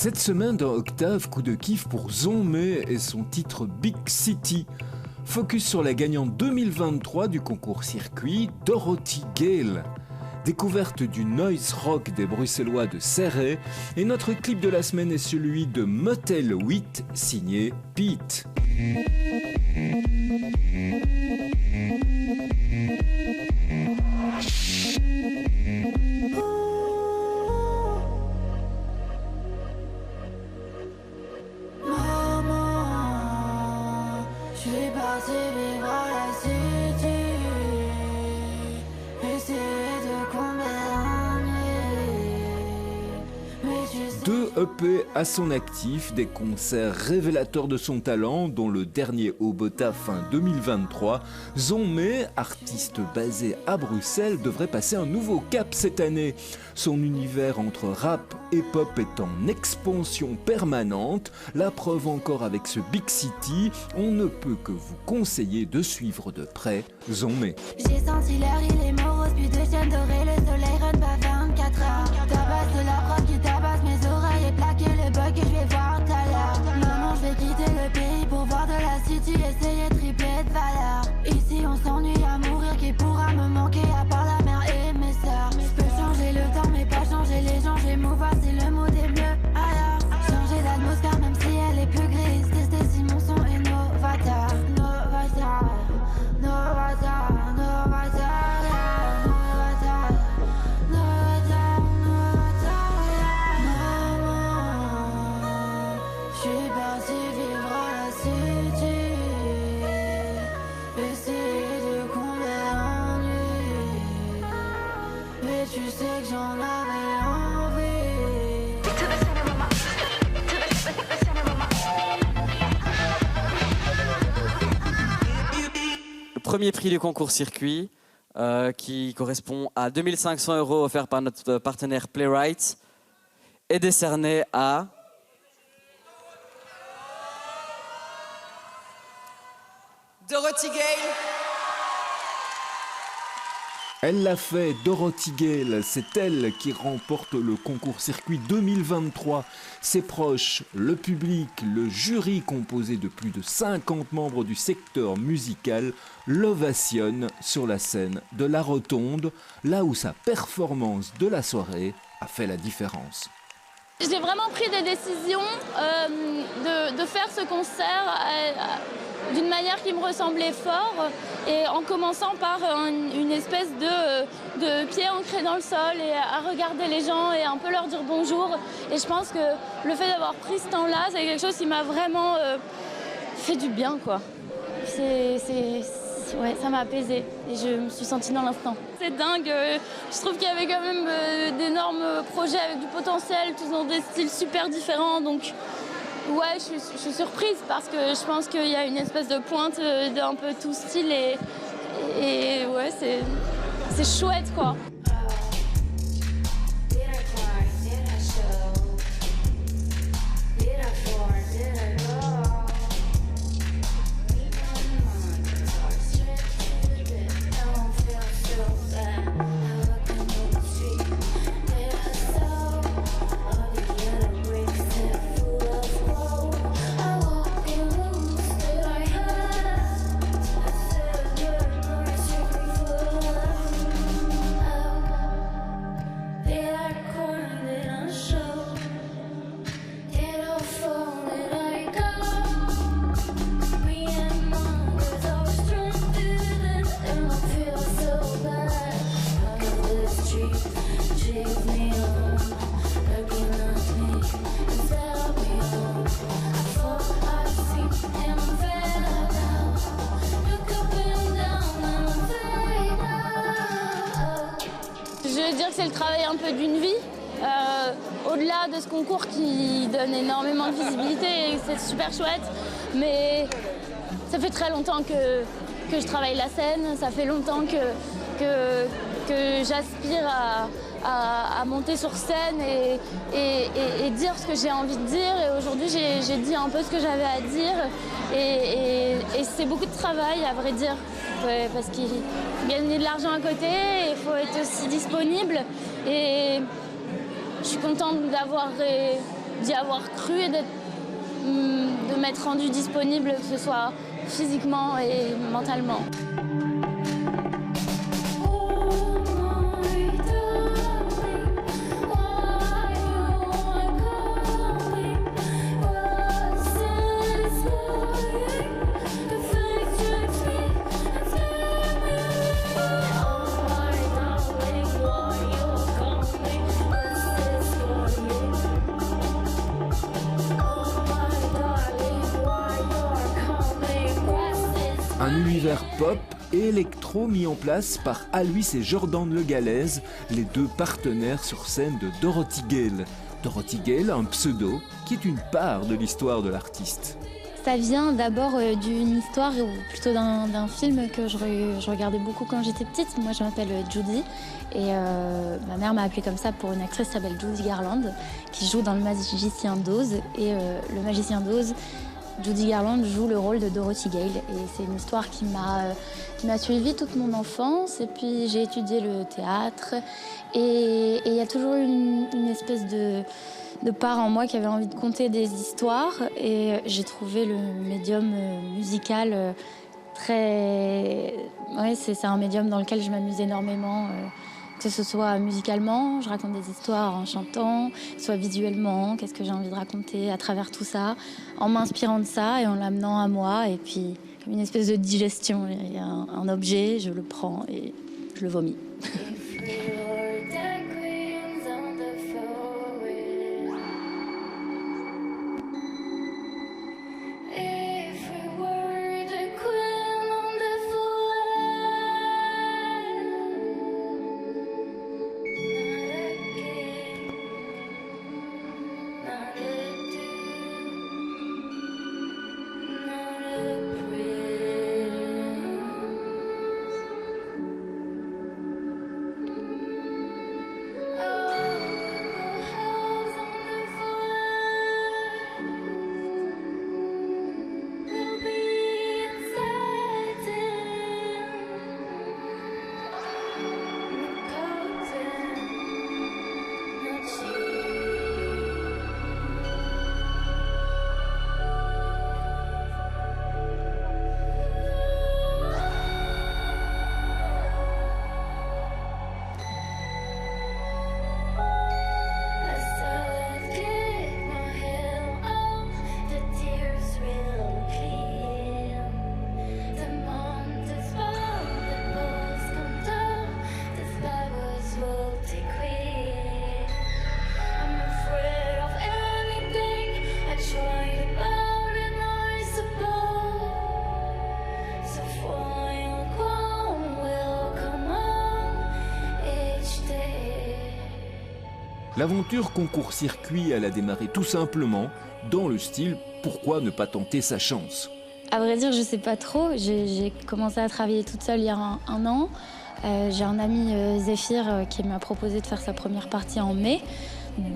Cette semaine dans Octave, coup de kiff pour Zonmé et son titre Big City. Focus sur la gagnante 2023 du concours circuit, Dorothy Gale. Découverte du noise rock des Bruxellois de Serré, et notre clip de la semaine est celui de Motel 8, signé Pete. Deux EP à son actif, des concerts révélateurs de son talent, dont le dernier au Bota fin 2023. Zonmé, artiste basé à Bruxelles, devrait passer un nouveau cap cette année. Son univers entre rap et pop est en expansion permanente. La preuve encore avec ce Big City, on ne peut que vous conseiller de suivre de près Zonmé. J'ai senti l'air, il est morose, puis deux chaînes dorées, le soleil run pas 24 heures. Tabasse de la prod qui tabasse mes oreilles et plaquer le bug et je vais voir tout à l'heure. Maman, je vais quitter le pays pour voir de la city, essayer de tripler de valeur. Ici on s'ennuie à mourir, qui pourra me manquer à part la mère et mes sœurs. Je peux changer le temps mais pas changer les gens, j'ai mouvoir, c'est le mot des bleus. Alors, changer l'atmosphère même si elle est plus grise, tester si mon son est novateur. Novateur, novateur, novateur. Premier prix du concours circuit qui correspond à 2500 € offerts par notre partenaire Playwright est décerné à Dorothy Gale. Elle l'a fait, Dorothy Gale, c'est elle qui remporte le concours circuit 2023. Ses proches, le public, le jury composé de plus de 50 membres du secteur musical l'ovationnent sur la scène de la Rotonde, là où sa performance de la soirée a fait la différence. J'ai vraiment pris des décisions de faire ce concert d'une manière qui me ressemblait fort et en commençant par une espèce de pied ancré dans le sol et à regarder les gens et un peu leur dire bonjour. Et je pense que le fait d'avoir pris ce temps-là, c'est quelque chose qui m'a vraiment fait du bien, quoi. Ouais, ça m'a apaisée et je me suis sentie dans l'instant. C'est dingue, je trouve qu'il y avait quand même d'énormes projets avec du potentiel, tous dans des styles super différents. Donc ouais, je suis surprise parce que je pense qu'il y a une espèce de pointe d'un peu tout style et ouais, c'est chouette, quoi. Je veux dire que c'est le travail un peu d'une vie, au-delà de ce concours qui donne énormément de visibilité et c'est super chouette, mais ça fait très longtemps que je travaille la scène, ça fait longtemps que j'aspire à monter sur scène et dire ce que j'ai envie de dire. Et aujourd'hui, j'ai dit un peu ce que j'avais à dire. Et c'est beaucoup de travail, à vrai dire, parce qu'il faut gagner de l'argent à côté, il faut être aussi disponible. Et je suis contente d'avoir d'y avoir cru et de m'être rendue disponible, que ce soit physiquement et mentalement. Un univers pop et électro mis en place par Aloïs et Jordan Le Gallez, les deux partenaires sur scène de Dorothy Gale. Dorothy Gale, un pseudo qui est une part de l'histoire de l'artiste. Ça vient d'abord d'une histoire, ou plutôt d'un film que je regardais beaucoup quand j'étais petite. Moi, je m'appelle Judy et ma mère m'a appelée comme ça pour une actrice qui s'appelle Judy Garland, qui joue dans Le Magicien d'Oz. Et Le Magicien d'Oz, Judy Garland joue le rôle de Dorothy Gale. Et c'est une histoire qui m'a suivie toute mon enfance. Et puis j'ai étudié le théâtre. Et il y a toujours une espèce de part en moi qui avait envie de conter des histoires. Et j'ai trouvé le médium musical très... Ouais, c'est un médium dans lequel je m'amuse énormément. Que ce soit musicalement, je raconte des histoires en chantant, soit visuellement, qu'est-ce que j'ai envie de raconter à travers tout ça, en m'inspirant de ça et en l'amenant à moi. Et puis, comme une espèce de digestion. Il y a un objet, je le prends et je le vomis. L'aventure concours-circuit, elle a démarré tout simplement dans le style « Pourquoi ne pas tenter sa chance ?» À vrai dire, je sais pas trop. J'ai commencé à travailler toute seule il y a un an. J'ai un ami, Zéphyr, qui m'a proposé de faire sa première partie en mai.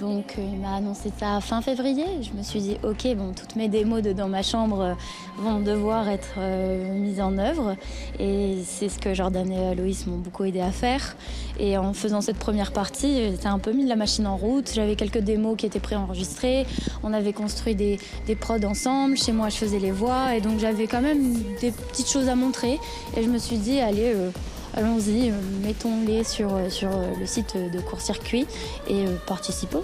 Donc il m'a annoncé ça fin février. Je me suis dit ok, bon, toutes mes démos dans ma chambre vont devoir être mises en œuvre. Et c'est ce que Jordan et Aloïs m'ont beaucoup aidé à faire. Et en faisant cette première partie, ça a un peu mis la machine en route. J'avais quelques démos qui étaient préenregistrées. On avait construit des prods ensemble. Chez moi, je faisais les voix. Et donc j'avais quand même des petites choses à montrer. Et je me suis dit, allez... allons-y, mettons-les sur le site de court-circuit et participons.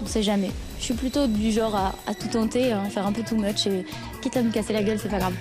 On ne sait jamais. Je suis plutôt du genre à tout tenter, à en faire un peu too much et quitte à me casser la gueule, c'est pas grave.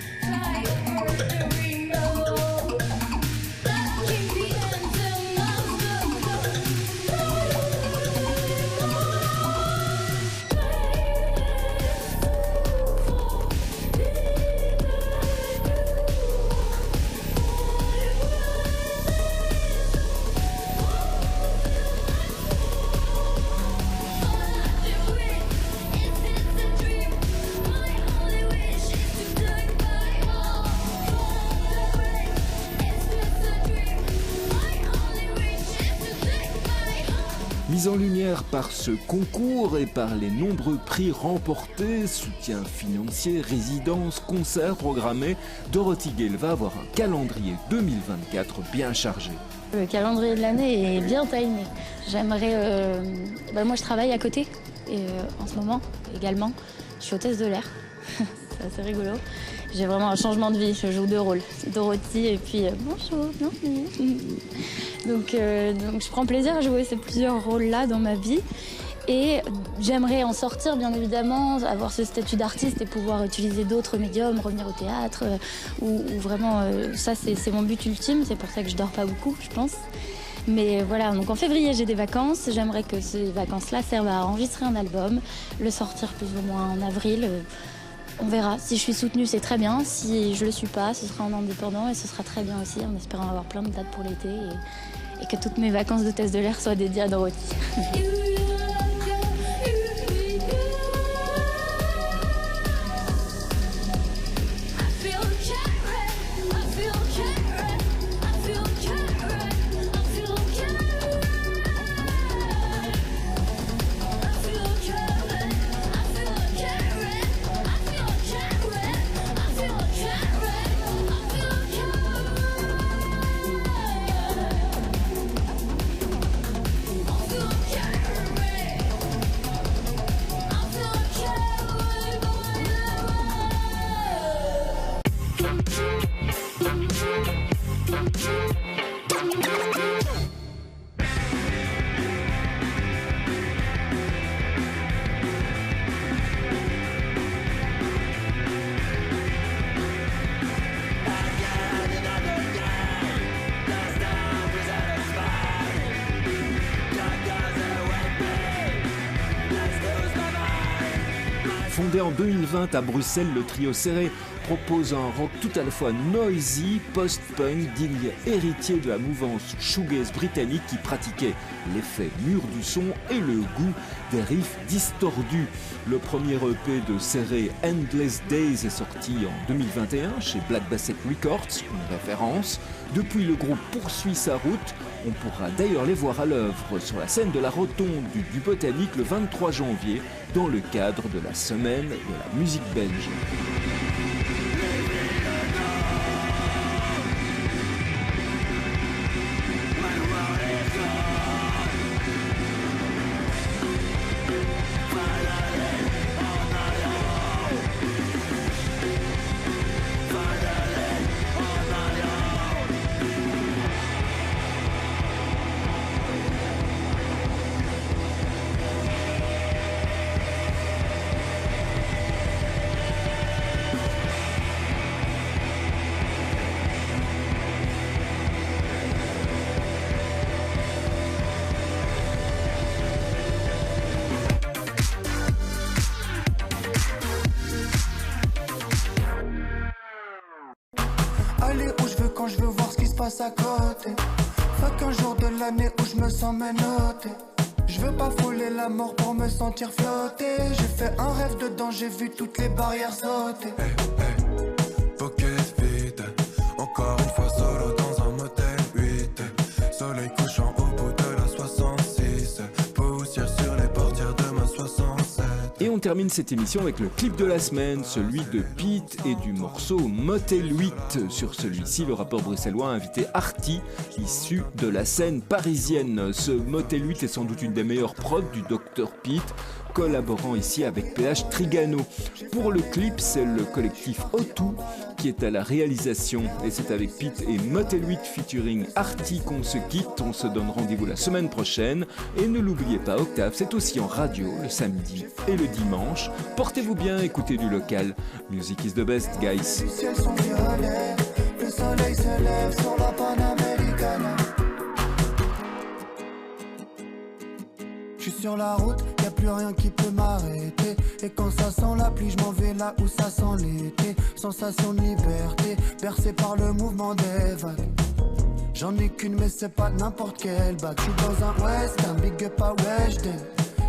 Mise en lumière par ce concours et par les nombreux prix remportés, soutien financier, résidences, concerts programmés, Dorothy Gale va avoir un calendrier 2024 bien chargé. Le calendrier de l'année est bien timé. J'aimerais... moi, je travaille à côté. Et en ce moment, également, je suis hôtesse de l'air. C'est assez rigolo. J'ai vraiment un changement de vie. Je joue 2 rôles. Dorothy et puis bonjour, bienvenue. Donc je prends plaisir à jouer ces plusieurs rôles-là dans ma vie. Et j'aimerais en sortir, bien évidemment, avoir ce statut d'artiste et pouvoir utiliser d'autres médiums, revenir au théâtre, ou vraiment, ça c'est mon but ultime, c'est pour ça que je dors pas beaucoup, je pense. Mais voilà, donc en février j'ai des vacances, j'aimerais que ces vacances-là servent à enregistrer un album, le sortir plus ou moins en avril. On verra, si je suis soutenue c'est très bien, si je le suis pas, ce sera en indépendant et ce sera très bien aussi, en espérant avoir plein de dates pour l'été et que toutes mes vacances d'hôtesse de l'air soient dédiées à Dorothy. Fondé en 2020 à Bruxelles, le trio Serré propose un rock tout à la fois noisy, post-punk, digne héritier de la mouvance shoegaze britannique qui pratiquait l'effet mûr du son et le goût des riffs distordus. Le premier EP de Serré, Endless Days, est sorti en 2021 chez Black Basset Records, une référence. Depuis, le groupe poursuit sa route. On pourra d'ailleurs les voir à l'œuvre sur la scène de la Rotonde du Botanique le 23 janvier dans le cadre de la Semaine de la musique belge. Aller où je veux quand je veux voir ce qui se passe à côté. Fuck un jour de l'année où je me sens menotté. Je veux pas fouler la mort pour me sentir flotter. J'ai fait un rêve dedans, j'ai vu toutes les barrières sauter. Hey, hey, pocket vide. Encore une fois solo dans un motel 8. Soleil couchant au bout de la 66. Poussière sur les portières de ma 67. Et on termine cette émission avec le clip de la semaine, celui de Pete et du morceau Motel 8. Sur celui-ci, le rappeur bruxellois a invité Arty, issu de la scène parisienne. Ce Motel 8 est sans doute une des meilleures prods du Dr Pete, collaborant ici avec PH Trigano. Pour le clip, c'est le collectif O2 qui est à la réalisation. Et c'est avec Pete et Motel 8 featuring Arty qu'on se quitte. On se donne rendez-vous la semaine prochaine. Et ne l'oubliez pas, Octave, c'est aussi en radio le samedi et le dimanche. Portez-vous bien, écoutez du local. Music is the best, guys. Les ciels sont violets, le soleil se lève sur la Panamericana. Je suis sur la route, y'a plus rien qui peut m'arrêter. Et quand ça sent la pluie, je m'en vais là où ça sent l'été. Sensation de liberté, bercé par le mouvement des vagues. J'en ai qu'une mais c'est pas n'importe quelle bague. Je suis dans un western, big up à Weshden.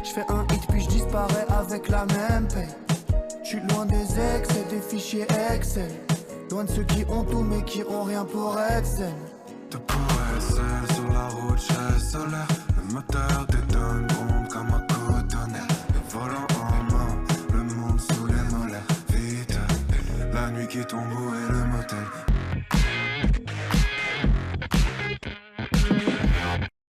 Je fais un hit puis je disparais avec la même paye. Je suis loin des excès, des fichiers Excel. Loin de ceux qui ont tout mais qui ont rien pour être zen. Te pourrais seul sur la route, chaise solaire. Le moteur détonne, gronde comme un cotonnet. Le volant en main, le monde sous les mollets. Vite, la nuit qui tombe, où est le motel?